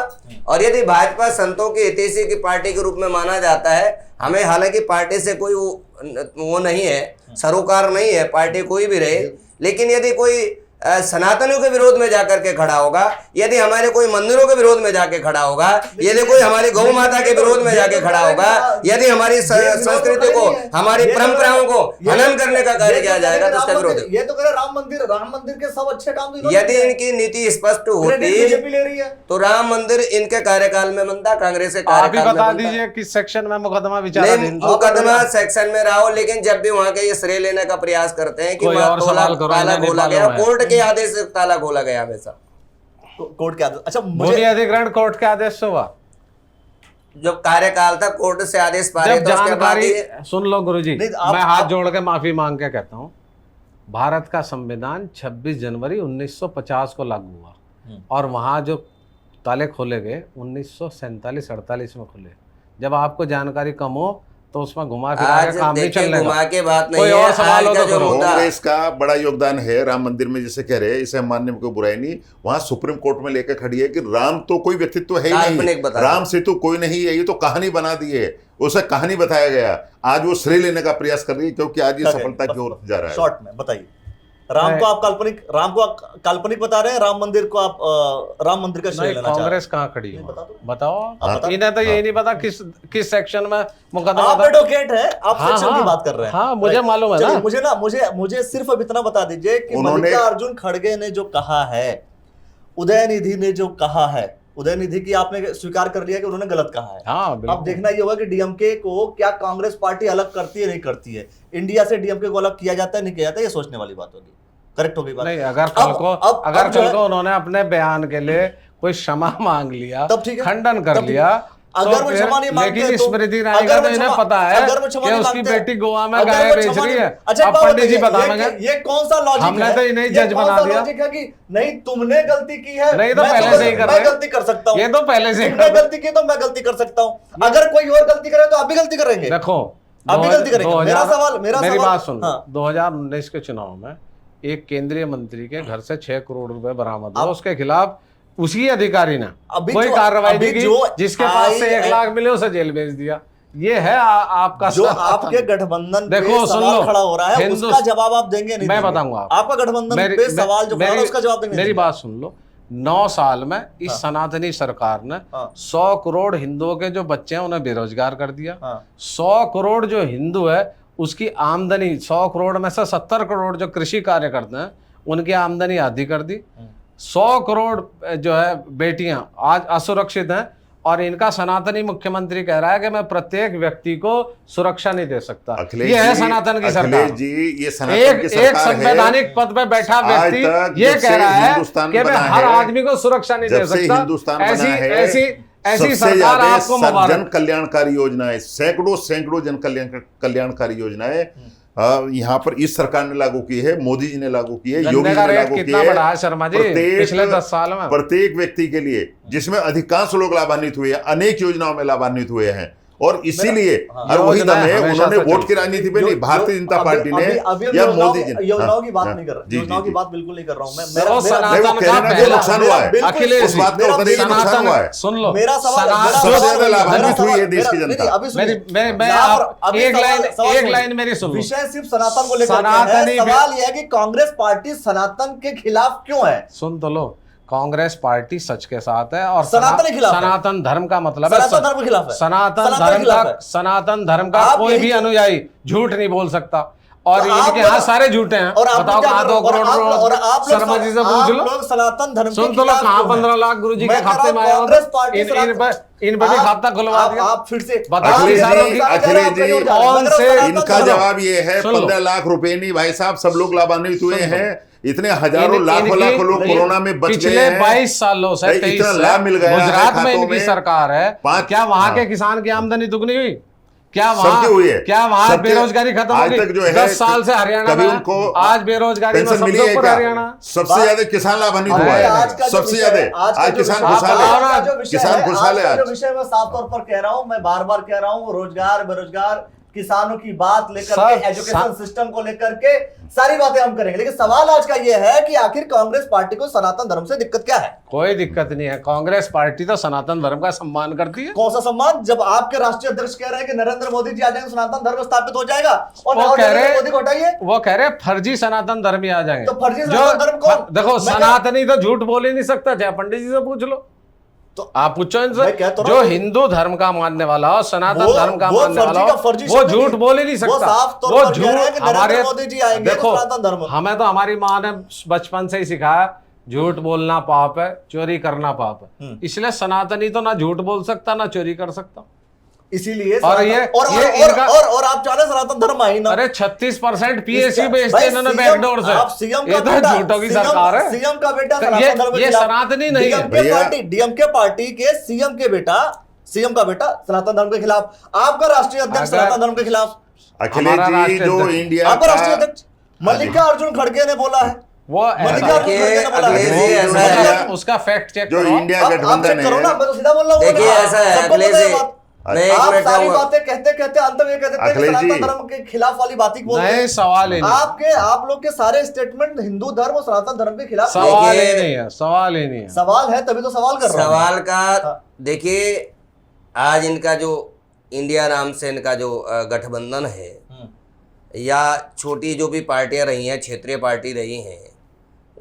और यदि भाजपा संतों की हितैषी की पार्टी के रूप में माना जाता है, हमें हालांकि पार्टी से कोई वो नहीं है, सरोकार नहीं है, पार्टी कोई भी रहे, लेकिन यदि कोई सनातनियों के विरोध में जाकर के खड़ा होगा, यदि हमारे कोई मंदिरों के विरोध में जाके खड़ा होगा, यदि कोई हमारी गौ माता के विरोध में जाके खड़ा होगा, यदि हमारी संस्कृति को, हमारी परंपराओं को हनन करने का कार्य किया जाएगा तो उसका विरोध है। ये तो कह रहे राम मंदिर के सब अच्छे काम तो इन्होंने यदि किए हैं। इनकी नीति स्पष्ट होती बीजेपी ले रही है। तो राम मंदिर इनके कार्यकाल में बनता, कांग्रेस के आप ही कार्यकाल में बता बनता। दीजिए किस सेक्शन में मुकदमा विचाराधीन नहीं, था? मुकदमा सेक्शन में रहा हो, लेकिन जब भी वहां के ये श्रेय लेने का प्रयास करते हैं कि कोई वहाँ और सवाल करो, ताला इन्हें खोला नहीं गया, मालूम है। कोर्ट के आदेश से ताला खोला गया हमेशा। कोर्ट के आदेश। अच्छा, भूमि मुझे अधिग्रहण कोर्ट के आदेश से हुआ। जब कार्यकाल था कोर्ट से आदेश पारित, जब तो उसके बाद जानकारी ये सुन लो गुरुजी, नहीं, आप- मैं हाथ आप- जोड़ के माफी मांग के कहता हूँ, भारत का संविधान 26 जनवरी 1950 को लागू हुआ और वहाँ जो ताले खोले गए 1947-48 में खुले। जब आपको जानकारी कम हो तो उसमें घुमा फिरा आज के काम नहीं देखिए, चलने घुमा का। के बात नहीं कोई है। और सवाल हो आज का तो जो करो। मुद्दा, कांग्रेस का बड़ा योगदान है राम मंदिर में, जैसे कह रहे हैं, इसे मानने में कोई बुराई नहीं। वहां सुप्रीम कोर्ट में लेकर खड़ी है कि राम तो कोई व्यक्तित्व है ही काल्पनिक नहीं, बता राम से तो कोई नहीं है, ये तो कहानी बना दी है, उसे कहानी बताया गया। आज वो श्रेय लेने का प्रयास कर रही है क्योंकि आज ये सफलता की ओर जा रहा है। शॉर्ट में बताइए, राम को आप काल्पनिक बता रहे हैं, राम मंदिर को आप राम मंदिर का श्रेय नहीं, लेना चाह रहे कांग्रेस कहाँ खड़ी है? बता दो। बताओ। आप बता- इन्हें तो यही नहीं पता किस सेक्शन में मुकदमा आप था। एडवोकेट है, आप हाँ, सेक्शन की हाँ, बात कर रहे हैं। हाँ, मुझे Right. मालूम है चलिए, ना। मुझे सिर्फ अब इतना बता दीजिए कि उन्होंने- मल्लिकार्जुन खड़गे ने जो कहा है, उदयनिधि ने जो कहा है, उदयनिधि की आपने स्वीकार कर लिया कि उन्होंने गलत कहा है। हाँ, अब बिल्कुल। देखना ये होगा कि डीएमके को क्या कांग्रेस पार्टी अलग करती है नहीं करती है, इंडिया से डीएमके को अलग किया जाता है नहीं किया जाता है, ये सोचने वाली बात होगी। करेक्ट हो गई बात। नहीं, अगर कल को उन्होंने अपने बयान के लिए कोई क्षमा मांग लिया, तब ठीक है, खंडन कर तब लिया, अगर वो क्षमा नहीं मांगते लेकिन तो- स्मृति ईरानी अगर का वो तो इन्हें क्षमा- पता है अगर वो क्षमा कि नहीं उसकी मांगते- बेटी गोवा में अगर गाय वो बेच क्षमा रही नहीं- है। अच्छा, अब बाबा पंडित जी बताइए, बताएंगे। ये कौन सा लॉजिक है? हमने तो इन्हें ये जज कौन बना सा दिया। लॉजिक है कि नहीं तुमने गलती की है, नहीं तो मैं पहले से ही कर मैं रहे हैं। गलती कर सकता हूँ, ये तो पहले से ही तुमने कर रहे हैं। गलती की तो मैं गलती कर सकता हूँ, अगर कोई और गलती करे तो आप भी गलती करेंगे। देखो, आप भी गलती करेंगे। मेरा 2000 सवाल मेरी बात सुन, हाँ। 2019 के चुनाव में एक केंद्रीय मंत्री के घर से 6 करोड़ रुपए बरामद हुआ, अब- उसके खिलाफ उसी अधिकारी ने अभी कोई जो- कार्रवाई अभी नहीं की, जो जिसके पास से 1 आई- लाख मिले उसे जेल भेज दिया। ये है आपका जो आपके गठबंधन पे देखो, सुन सवाल लो, खड़ा हो रहा है, उसका जवाब आप देंगे नहीं? मैं देंगे? बताऊंगा आपको। आपका गठबंधन पे सवाल जो खड़ा है उसका जवाब देंगे? मेरी बात सुन लो, 9 साल में इस हाँ। सनातनी सरकार ने हाँ। 100 करोड़ हिंदुओं के जो बच्चे हैं उन्हें बेरोजगार कर दिया। हाँ। 100 करोड़ जो हिंदू है उसकी आमदनी, 100 करोड़ में से 70 करोड़ जो कृषि कार्य करते हैं उनकी आमदनी आधी कर दी। 100 करोड़ जो है बेटियां आज असुरक्षित हैं, और इनका सनातनी मुख्यमंत्री कह रहा है कि मैं प्रत्येक व्यक्ति को सुरक्षा नहीं दे सकता। अखिलेश ये है जी, सनातन की अखिलेश सरकार। जी, ये सनातन की एक सरकार है। संवैधानिक पद पे बैठा आज व्यक्ति तक ये जब कह से रहा है हिंदुस्तान कि मैं बना हर है, आदमी को सुरक्षा नहीं दे जब से सकता। हिंदुस्तान ऐसी बना है, ऐसी ऐसी सबसे सरकार ज्यादा आपको जन मुबारक। कल्याणकारी योजनाएं, सैकड़ों जन कल्याणकारी योजनाएं यहाँ पर इस सरकार ने लागू की है, मोदी जी ने लागू की है, गन्ने योगी जी का ने रेट लागू की कितना है। बढ़ा है शर्मा जी पिछले 10 साल में? प्रत्येक व्यक्ति के लिए, जिसमें अधिकांश लोग लाभान्वित हुए हैं, अनेक योजनाओं में लाभान्वित हुए हैं, और इसीलिए और वही दम है, उन्होंने वोट की राजनीति पे नहीं, भारतीय जनता पार्टी ने या मोदी जी ने। योजनाओं की बात नहीं कर रहा, जी, योजनाओं जी, की बात बिल्कुल नहीं कर रहा हूं मैं। वो सनातन नहीं, वो कह रहे का हैं ना, जो नुकसान हुआ है, बिल्कुल, अखिलेश उस बात का उत्तर ये नुकसान हुआ है। सुन लो, मेरा सवाल सबसे ज्यादा लाभान्वित हुई है देश की जनता। अभी सुनिए, मैं यहाँ पर आप अभी एक सवाल लाइन सुनिए। मेरी सुन लो। विषय सिर्फ सनातन को लेकर के सनातनी है। सवाल यह है कि कांग्रेस पार्टी सनातन के खिलाफ क्यों है? सुन तो लो, कांग्रेस पार्टी सच के साथ है, और सनातन के खिलाफ है। सनातन धर्म का मतलब है सनातन धर्म के खिलाफ है। सनातन धर्म का आप कोई यही भी तो- अनुयायी झूठ नहीं बोल सकता, और तो आप इनके लोग- यहाँ सारे झूठे हैं। और आप बताओ लोग क्या कहाँ कर रहे 2 हो? करोड़ और आप लोग शर्मा जी से आप पूछ लो। लोग सनातन धर्म के सुन तो लो, खिलाफ कहाँ क्यों हैं? 15 लाख गुरुजी के मैं कह रहा खाते हूं, में आया कांग्रेस पार्टी इन पे भी आप- खाता खुलवा आप- दिया। आप फिर से बताओ अखिलेश किसानों जी, की- अखिलेश जी, कौन से इनका जवाब ये है, सुन लो। 15 लाख रुपए नहीं भाई साहब, सब लोग लाभान्वित हुए सुन लो। हैं। इतने हजारों इनकी- लाखों लोग नहीं, कोरोना में बच गए पिछले हैं। 22 सालों से भाई, 23 इतना से लाभ मिल गया है गुजरात में खातों इनकी में। सरकार है। क्या वहां के किसान की आमदनी दुगनी हुई? क्या सबकी हुई है। क्या वहां सबके- बेरोजगारी खत्म आज होगी? तक जो है 10 साल से हरियाणा कभी में उनको आज बेरोजगारी में पेंशन मिली सबसे है ऊपर क्या? हरियाणा। सबसे ज्यादा किसान लाभान्वित हुआ अरे, है, आज का जो सबसे विषय ज्यादा। है, आज का किसान जो खुशहाल विषय- है, आज का जो विषय किसान है, खुशहाल है आज का आज। जो विषय मैं साफ तौर पर कह रहा हूं, मैं बार बार कह रहा हूं, रोजगार बेरोजगार किसानों की बात लेकर के, एजुकेशन सिस्टम को लेकर के सारी बातें हम करेंगे, लेकिन सवाल आज का यह है कि आखिर कांग्रेस पार्टी को सनातन धर्म से दिक्कत क्या है? कोई दिक्कत नहीं है, कांग्रेस पार्टी तो सनातन धर्म का सम्मान करती है। कौन सा सम्मान? जब आपके राष्ट्रीय अध्यक्ष कह रहे हैं कि नरेंद्र मोदी जी आ जाएंगे सनातन धर्म स्थापित हो जाएगा, और वो कह नरेंद्र रहे- मोदी को हटाइए, वो कह रहे फर्जी सनातन धर्म ही आ जाएंगे। तो फर्जी सनातन धर्म कौन? देखो, मैं सनातनी तो झूठ बोल ही नहीं सकता, चाहे पंडित जी से पूछ लो। तो आप पूछो मैं इनसे, कहता जो हूं- हिंदू धर्म का मानने वाला हो, सनातन धर्म का वो मानने फर्जी वाला का हो, फर्जी वो शब्द झूठ नहीं। बोल ही नहीं वो सकता। साफ तौर वो पर कह रहे हैं कि नरेंद्र मोदी जी आएंगे तो देखो, सनातन धर्म। हमें तो हमारी माँ ने बचपन से ही सिखाया, झूठ बोलना पाप है, चोरी करना पाप है। इसलिए सनातनी तो ना झूठ बोल सकता ना चोरी कर सकता। इसीलिए और सनातन- ये- और इनका- और आप चाह रहे सनातन धर्म आई ना? अरे 36% पीएससी इसका- बेचते भाई, इन्होंने सीएम बैकडोर से। आप सीएम ये का तो बेटा, झूठों की सीएम सरकार है। सीएम का बेटा तो सनातन धर्म के ये खिलाफ। सनातनी नहीं है। डीएमके पार्टी के सीएम का बेटा सनातन धर्म के खिलाफ, आपका राष्ट्रीय अध्यक्ष अगर- सनातन धर्म के खिलाफ, अखिलेश हमारा जी राष्ट्रीय जो अध्यक्ष- इंडिया आपका का राष्ट्रीय अध्यक्ष मल्लिकार्जुन खड़गे ने बोला है। वो मल्लिकार्जुन देखिए, खड़गे ने बोला अखिलेश जी, है। ऐसा है- उसका फैक्ट चेक जो करो। इंडिया आप गठबंधन चेक करो ना, है, मैं तो सीधा बोल रहा हूँ। देखिए, ऐसा है, सबको अखिलेश पता है जी, बात। मैं एक आप मिनट सारी कहूंगा। बातें कहते कहते अंत में ये कहते थे कि अखिलेश जी। सनातन धर्म के खिलाफ वाली बात ही बोल रहे नहीं, हैं। सवाल ही नहीं। आप लोग के सारे स्टेटमेंट हिंदू धर्म और सनातन धर्म के खिलाफ सवाल ही देखिए- नहीं है, सवाल ही नहीं है। सवाल है, तभी तो सवाल कर रहा हूं। सवाल का हाँ। देखिए, आज इनका जो इंडिया नाम से इनका जो गठबंधन है, या छोटी जो भी पार्टियां रही हैं, क्षेत्रीय पार्टी रही हैं,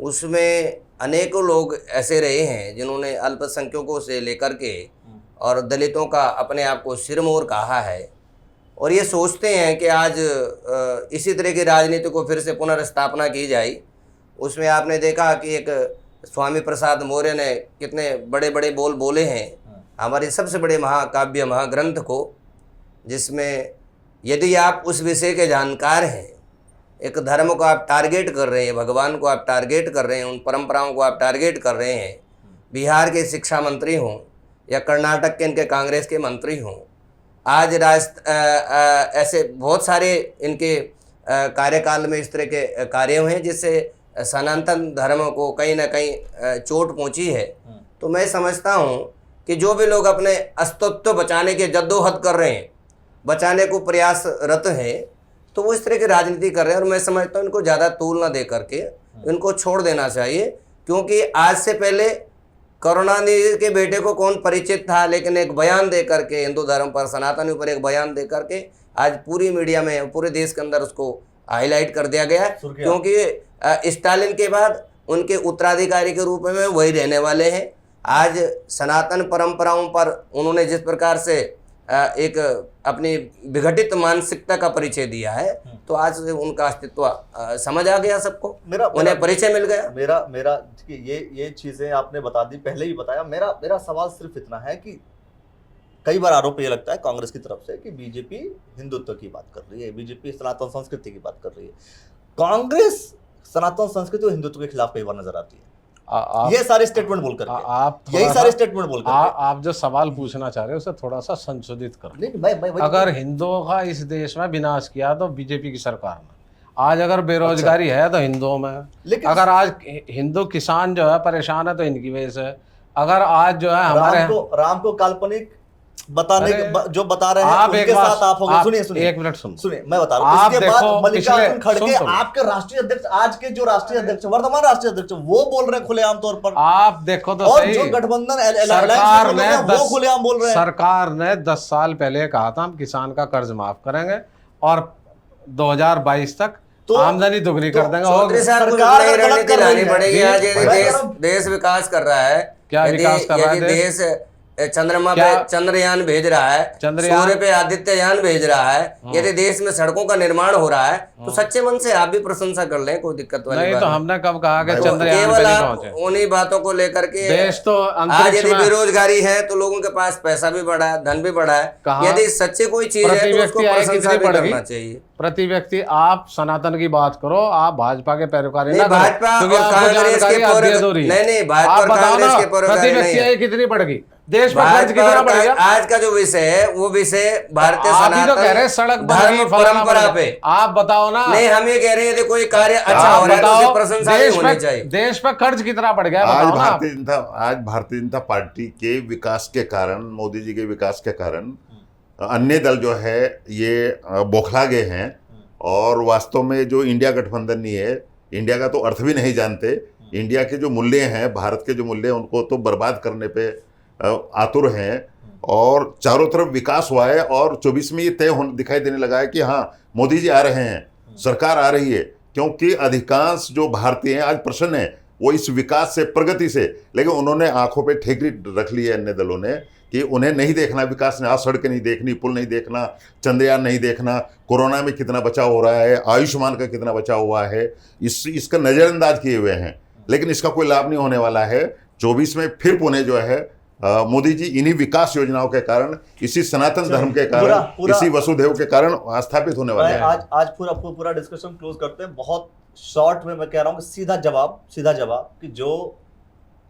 उसमें अनेकों लोग ऐसे रहे हैं जिन्होंने अल्पसंख्यकों से लेकर के और दलितों का अपने आप को सिरमौर कहा है, और ये सोचते हैं कि आज इसी तरह की राजनीति को फिर से पुनर्स्थापना की जाए। उसमें आपने देखा कि एक स्वामी प्रसाद मौर्य ने कितने बड़े बड़े बोल बोले हैं हमारे सबसे बड़े महाकाव्य महाग्रंथ को, जिसमें यदि आप उस विषय के जानकार हैं एक धर्म को आप टारगेट कर रहे हैं, भगवान को आप टारगेट कर रहे हैं, उन परंपराओं को आप टारगेट कर रहे हैं। बिहार के शिक्षा मंत्री हों या कर्नाटक के इनके कांग्रेस के मंत्री हों, आज ऐसे बहुत सारे इनके कार्यकाल में इस तरह के कार्य हुए हैं जिससे सनातन धर्म को कहीं ना कहीं चोट पहुंची है। तो मैं समझता हूं कि जो भी लोग अपने अस्तित्व बचाने के जद्दोजहद कर रहे हैं, बचाने को प्रयासरत हैं, तो वो इस तरह की राजनीति कर रहे हैं। और मैं समझता हूँ इनको ज़्यादा तूल ना दे करके इनको छोड़ देना चाहिए, क्योंकि आज से पहले करुणानिधि के बेटे को कौन परिचित था, लेकिन एक बयान दे करके हिंदू धर्म पर, सनातन पर एक बयान दे करके आज पूरी मीडिया में, पूरे देश के अंदर उसको हाईलाइट कर दिया गया है। क्योंकि स्टालिन के बाद उनके उत्तराधिकारी के रूप में वही रहने वाले हैं। आज सनातन परंपराओं पर उन्होंने जिस प्रकार से एक अपनी विघटित मानसिकता का परिचय दिया है, तो आज से उनका अस्तित्व समझ आ गया सबको, उन्हें परिचय मिल गया। मेरा ये चीजें आपने बता दी, पहले ही बताया। मेरा सवाल सिर्फ इतना है कि कई बार आरोप ये लगता है कांग्रेस की तरफ से कि बीजेपी हिंदुत्व की बात कर रही है, बीजेपी सनातन संस्कृति की बात कर रही है। कांग्रेस सनातन संस्कृति और हिंदुत्व के खिलाफ कई बार नजर आती है। ये सारे स्टेटमेंट बोलकर यही सारे स्टेटमेंट बोलकर आप जो सवाल पूछना चाह रहे हो उसे थोड़ा सा संशोधित करो। अगर हिंदुओं का इस देश में विनाश किया तो बीजेपी की सरकार ने। आज अगर बेरोजगारी है तो हिंदुओं में, अगर आज हिंदू किसान जो है परेशान है तो इनकी वजह से। अगर आज जो है हमारे राम को काल्पनिक बताने जो बता रहे हैं उनके साथ आप हो गए। सुनिए एक मिनट सुनिए, मैं बता रहा हूं। इसके बाद मल्लिकार्जुन खड़गे आपके राष्ट्रीय अध्यक्ष, आज के जो राष्ट्रीय अध्यक्ष, वर्तमान राष्ट्रीय अध्यक्ष, वो बोल रहे हैं खुलेआम तौर पर। आप देखो तो और जो गठबंधन सरकार ने वो खुलेआम बोल रहे हैं। सरकार ने 10 साल पहले कहा था हम किसान का कर्ज माफ करेंगे और 2022 तक आमदनी दुगनी कर देंगे। सरकार रणनीति लानी पड़ेगी। आज देश विकास कर रहा है, क्या विकास कर रहा है देश? चंद्रमा पे चंद्रयान भेज रहा है, सूर्य पे आदित्ययान भेज रहा है। यदि देश में सड़कों का निर्माण हो रहा है तो सच्चे मन से आप भी प्रशंसा कर लें, कोई दिक्कत वाली नहीं। तो हमने कब कहा कि चंद्रयान केवल पे नहीं आप पहुंचे? उन्हीं बातों को लेकर के देश तो आज यदि बेरोजगारी है तो लोगों के पास पैसा भी बढ़ा है, धन भी बढ़ा है। यदि सच्चे कोई चीज है तो उसको प्रशंसा भी करना चाहिए। प्रति व्यक्ति आप सनातन की बात करो, आप भाजपा के पैरोकारी ना भाजपा और कांग्रेस के नहीं, भाजपा और कांग्रेस के प्रति व्यक्ति कितनी बढ़ेगी? देश पर खर्च कितना बढ़ेगा? आज का जो विषय है वो विषय भारतीय सनातन कह रहे सड़क धर्म परंपरा पे। आप बताओ ना। नहीं, हम ये कह रहे हैं कोई कार्य अच्छा हो रहा है तो उसकी प्रशंसा भी होनी चाहिए। देश पर खर्च कितना बढ़ गया? आज भारतीय जनता पार्टी के विकास के कारण, मोदी जी के विकास के कारण अन्य दल जो है ये बौखला गए हैं और वास्तव में जो इंडिया गठबंधन नहीं है, इंडिया का तो अर्थ भी नहीं जानते। इंडिया के जो मूल्य हैं, भारत के जो मूल्य हैं, उनको तो बर्बाद करने पे आतुर हैं। और चारों तरफ विकास हुआ है और 24 में ये तय दिखाई देने लगा है कि हाँ मोदी जी आ रहे हैं, सरकार आ रही है। क्योंकि अधिकांश जो भारतीय हैं आज प्रसन्न हैं वो इस विकास से, प्रगति से, लेकिन उन्होंने आंखों पे ठेकरी रख ली है अन्य दलों ने कि उन्हें नहीं देखना विकास ने। आज सड़कें नहीं देखनी, पुल नहीं देखना, चंद्रयान नहीं देखना, कोरोना में कितना बचाव हो रहा है, आयुष्मान का कितना बचाव हुआ है, इसका नज़रअंदाज किए हुए हैं। लेकिन इसका कोई लाभ नहीं होने वाला है। 24 में फिर पुणे जो है मोदी जी इन्हीं विकास योजनाओं के कारण, इसी सनातन धर्म के कारण, इसी वसुधैव के कारण स्थापित होने वाले हैं। आज पूरा डिस्कशन क्लोज करते हैं। बहुत शॉर्ट में मैं कह रहा हूँ कि सीधा जवाब कि जो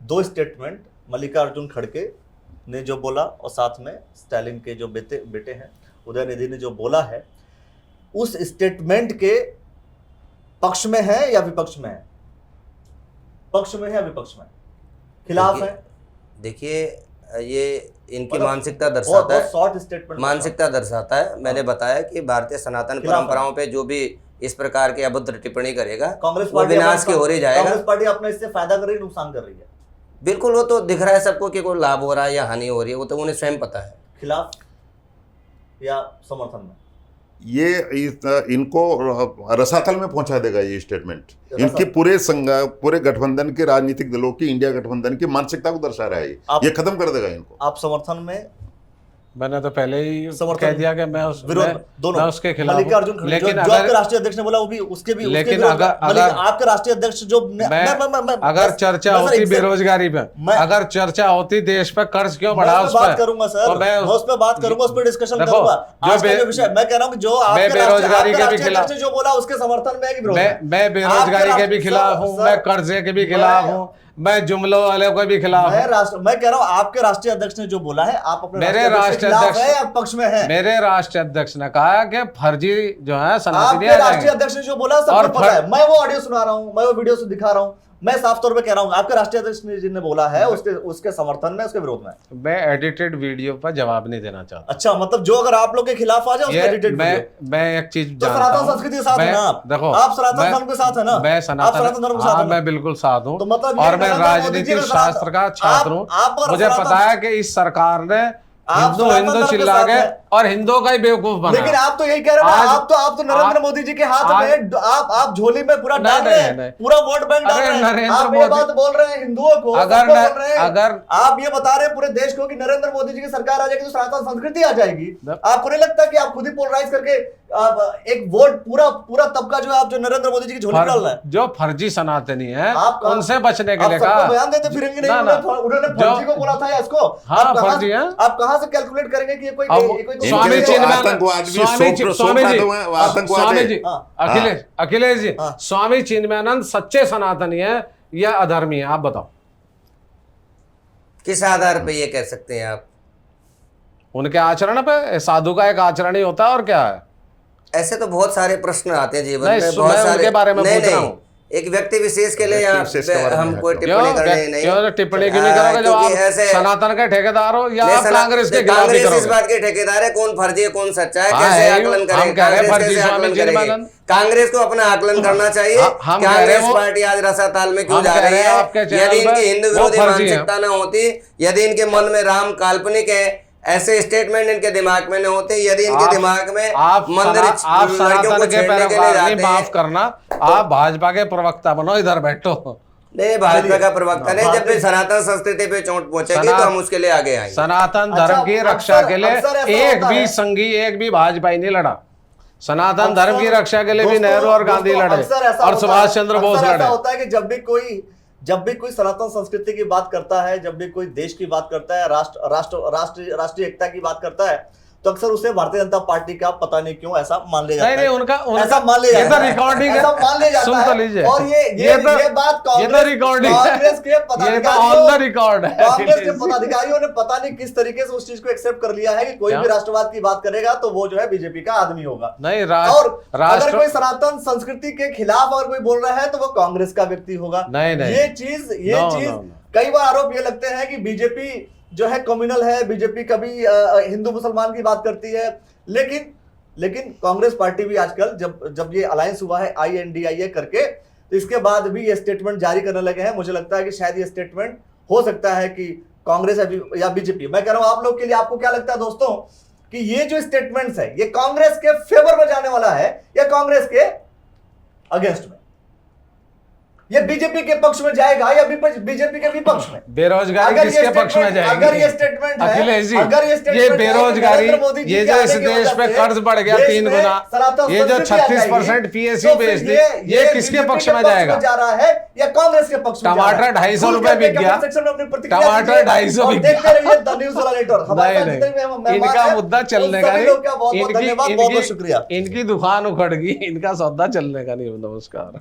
2 स्टेटमेंट मल्लिकार्जुन खड़गे ने जो बोला और साथ में स्टालिन के जो बेटे हैं उदयनिधि ने जो बोला है, उस स्टेटमेंट के पक्ष में है या विपक्ष में है? पक्ष में है या विपक्ष में? खिलाफ है? देखिए ये इनकी मानसिकता दर्शाता है, शॉर्ट स्टेटमेंट मानसिकता दर्शाता है। मैंने बताया कि भारतीय सनातन परंपराओं पे जो भी इस प्रकार की अभद्र टिप्पणी करेगा कांग्रेस पार्टी विनाश की हो रही जाएगा। कांग्रेस पार्टी अपने इससे फायदा कर रही है, नुकसान कर रही है? बिल्कुल, वो तो दिख रहा है सबको कि कोई लाभ हो रहा है या हानि हो रही है, वो तो उन्हें स्वयं पता है। खिलाफ या समर्थन में ये इनको रसातल में पहुंचा देगा ये स्टेटमेंट। इनकी पूरे गठबंधन के राजनीतिक दलों की, इंडिया गठबंधन की मानसिकता को दर्शा रहा है। ये खत्म कर देगा इनको। आप समर्थन में मैंने तो पहले ही समर्थन- कह दिया कि मैं विरोध दोनों मैं उसके खिलाफ हूं। मल्लिकार्जुन खड़गे, लेकिन जो अगर आपके राष्ट्रीय अध्यक्ष ने बोला वो भी उसके भी लेकिन विरोध में- अगर आपके राष्ट्रीय अध्यक्ष जो अगर चर्चा होती बेरोजगारी पे, अगर चर्चा होती देश पे कर्ज क्यों बढ़ा उस बात पर, करूंगा सर, तो मैं उस पर बात करूंगा, उस पर डिस्कशन देखो, करूंगा। जो आज का जो विषय मैं कह रहा हूं कि जो मैं आपके बेरोजगारी के भी राष्ट्रीय खिलाफ- अध्यक्ष ने जो बोला उसके समर्थन में है कि विरोध में? मैं बेरोजगारी के भी आपके खिलाफ हूँ, सर- मैं कर्जे के भी खिलाफ हूँ, मैं जुमलों वाले के भी खिलाफ हूँ। मैं कह रहा हूं आपके राष्ट्रीय अध्यक्ष ने जो बोला है आप अपने मेरे राष्ट्रीय राष्ट्रीय अध्यक्ष के अध्यक्ष- खिलाफ है या पक्ष में है? मेरे राष्ट्रीय अध्यक्ष ने कहा कि फर्जी जो है सनातनी आपके आ राष्ट्रीय जाएंगे। अध्यक्ष ने जो बोला सबको और पता है। मैं वो ऑडियो सुना रहा हूं, मैं वो वीडियो से दिखा रहा हूं, मैं साफ तौर पे कह रहा हूं आपके राष्ट्रीय अध्यक्ष ने जिन्हें बोला है उसके समर्थन में, उसके विरोध में। मैं एडिटेड वीडियो पर जवाब नहीं देना चाहता। अच्छा, मतलब जो अगर आप लोग के खिलाफ आ जाए उसका एडिटेड वीडियो। मैं एक चीज तो जानता सनातन हूं। संस्कृति के साथ है ना आप? देखो, आप सनातन धर्म के साथ है ना? मैं आप सनातन धर्म के साथ हाँ, है ना? मैं बिल्कुल साथ हूँ। तो मतलब ये और मैं नरेंद्र मोदी जी राजनीतिक का शास्त्र का छात्र हूँ। आप और मुझे सनातन- पता है कि इस सरकार ने आप हिंदू सनातन हिंदू धर्म के चिल्ला साथ के हैं। और हिंदुओं का ही बेवकूफ बना। लेकिन आप तो यही कह रहे हैं आज- ना, आप तो नरेंद्र मोदी जी के हाथ आज- में आप झोली में पूरा नहीं, डाल रहे नहीं, हैं, नहीं। पूरा वोट बैंक डाल अरे रहे हैं। नरेंद्र आप ये मोदी- बात बोल रहे हैं हिंदुओं को, अगर सबको न- बोल रहे हैं। अगर- आप ये बता रहे हैं पूरे देश को कि नरेंद्र मोदी जी की सरकार आ जाएगी तो सनातन संस्कृति आ जाएगी। आपको नहीं लगता कि आप खुद ही पोलराइज करके एक वोट पूरा तबका जो है आप जो नरेंद्र मोदी जी की झोली में डाल रहे हैं? जो फर्जी सनातनी है आप कहाँ- उनसे बचने के आप लिए सबको कहा। बयान देते फिरेंगे नहीं, ना, ना। उन्होंने जो- फर्जी को बोला था या इसको? हाँ, आप कहाँ- फर्जी है। आप कहाँ से कैलकुलेट करेंगे कि ये कोई अब कोई- स्वामी इनके जी तो ने- आतंकवाद भी स्वामी जी- स्वामी जी- आतंकवाद स्वामी है। जी हाँ। अखिलेश जी, हाँ। स्वामी चिन्मयानंद सच्चे सनातनी है या अधर्मी है, आप बताओ। किस आधार पे ये कह सकते हैं आप? उनके आचरण पे, साधु का एक आचरण ही होता है और क्या है। ऐसे तो बहुत सारे प्रश्न आते हैं जीवन नहीं, में, बहुत मैं सारे। उनके बारे में नहीं, पूछ रहा नहीं, हूँ। एक व्यक्ति विशेष के लिए व्यक्ति यहाँ विशेष के बारे में हम है कोई तो। टिप्पणी करने नहीं। क्यों टिप्पणी क्यों नहीं करोगे जब आप क्योंकि ऐसे सनातन के ठेकेदार हो या नहीं, आप कांग्रेस के खिलाफ ही कांग्रेस इस करोगे। बात के ठेकेदार है, कौन फर्जी है कौन सच्चा है, हाँ, कैसे है, आकलन हम करेंगे? कह रहे हैं कांग्रेस फर्जी कैसे स्वामी आकलन करेगी? चिन्मयानंद। कांग्रेस को अपना आकलन करना चाहिए। हम कह रहे हैं कांग्रेस वो- पार्टी आज रसाताल में क्यों हम जा कह रही रहे हैं है? आपके चैनल यदि इनकी पे हिंदू वो विरोधी फर्जी है। मानसिकता न होती, यदि इनके मन में राम काल्पनिक है, ऐसे स्टेटमेंट इनके दिमाग में न होते, यदि इनके दिमाग में आप मंदिर आप लड़कियों सनातन को के छेड़ने के लिए पैरोकार नहीं, जाते माफ हैं। करना, आप भाजपा के प्रवक्ता बनो, इधर बैठो। नहीं, भाजपा का प्रवक्ता नहीं, जब भी भारतीय- सनातन संस्कृति पे चोट पहुंचेगी तो हम उसके लिए आगे आएंगे। सनातन अच्छा, धर्म की रक्षा अक्सर- के लिए अक्सर ऐसा एक होता भी है। संघी, एक भी भाजपाई नहीं लड़ा। सनातन धर्म की अक्सर- रक्षा के लिए भी दोस्तों- नेहरू और गांधी दोस्तों, लड़े अक्सर ऐसा और होता सुभाष है- चंद्र बोस अक्सर ऐसा लड़े। होता है कि जब भी कोई सनातन संस्कृति की बात करता है, जब भी कोई देश की बात करता है, राष्ट्रीय एकता की बात करता है, तो अक्सर उसे भारतीय जनता पार्टी का पता नहीं क्यों ऐसा मान लिया जाता है। नहीं, उनका ऐसा मान लिया ये तो जाता है। रिकॉर्डिंग है, ऐसा मान लिया जाता सुन है। तो लीजिए। और ये बात ये तो रिकॉर्डिंग है, कांग्रेस के ये तो पदाधिकारियों ऑन द रिकॉर्ड है। कांग्रेस के पदाधिकारियों ने पता नहीं किस तरीके से उस चीज को एक्सेप्ट कर लिया है कि कोई क्या? भी राष्ट्रवाद की बात करेगा तो वो जो है बीजेपी का आदमी होगा। नहीं, और अगर राष्ट्र कोई सनातन संस्कृति के खिलाफ अगर कोई बोल रहा है तो वो कांग्रेस का व्यक्ति होगा। नहीं, नहीं। ये चीज No. कई बार आरोप ये लगते हैं कि बीजेपी जो है कम्युनल है, बीजेपी कभी हिंदू मुसलमान की बात करती है, लेकिन कांग्रेस पार्टी भी आजकल जब ये अलायंस हुआ है INDIA करके, तो इसके बाद भी ये स्टेटमेंट जारी करने लगे हैं। मुझे लगता है कि शायद ये स्टेटमेंट हो सकता है कि कांग्रेस या बीजेपी, मैं कह रहा हूं आप लोग के लिए, आपको क्या लगता है दोस्तों कि ये जो स्टेटमेंट्स है ये कांग्रेस के फेवर में जाने वाला है या कांग्रेस के अगेंस्ट में? ये बीजेपी के पक्ष में जाएगा या बीजेपी के विपक्ष में? बेरोजगारी अगर ये किसके पक्ष में statement- जाएगी? अगर ये स्टेटमेंट है, अखिलेश जी, अगर ये statement ये है कि बेरोजगारी, नरेंद्र मोदी जी ये के जो आने इस की देश वजह पे से कर्ज बढ़ गया देश 3 में गुना, सनातन ये जो संस्कृति आ 36% जाएगी, PSU तो फिर बेच दी, ये किसके बीजेपी पक्ष के में जाएगा? जा रहा है या कांग्रेस के पक्ष में जा रहा है? टमाटर 250 खुल रुपए करके बिक गया। comment section में अपनी प्रतिक्रिया टमाटर दीजिए 250 और बिक देखते गया। रहिए द न्यूज़ वाला नेटवर्क। हमारे साथ नहीं, जितने भी मेहमान इनका हैं, मुद्दा उन चलने का सभी नहीं, लोग का बहुत-बहुत धन्यवाद, बहुत-बहुत शुक्रिया। इनकी दुकान उखड़ गई, इनका सौदा चलने का नहीं। नमस्कार।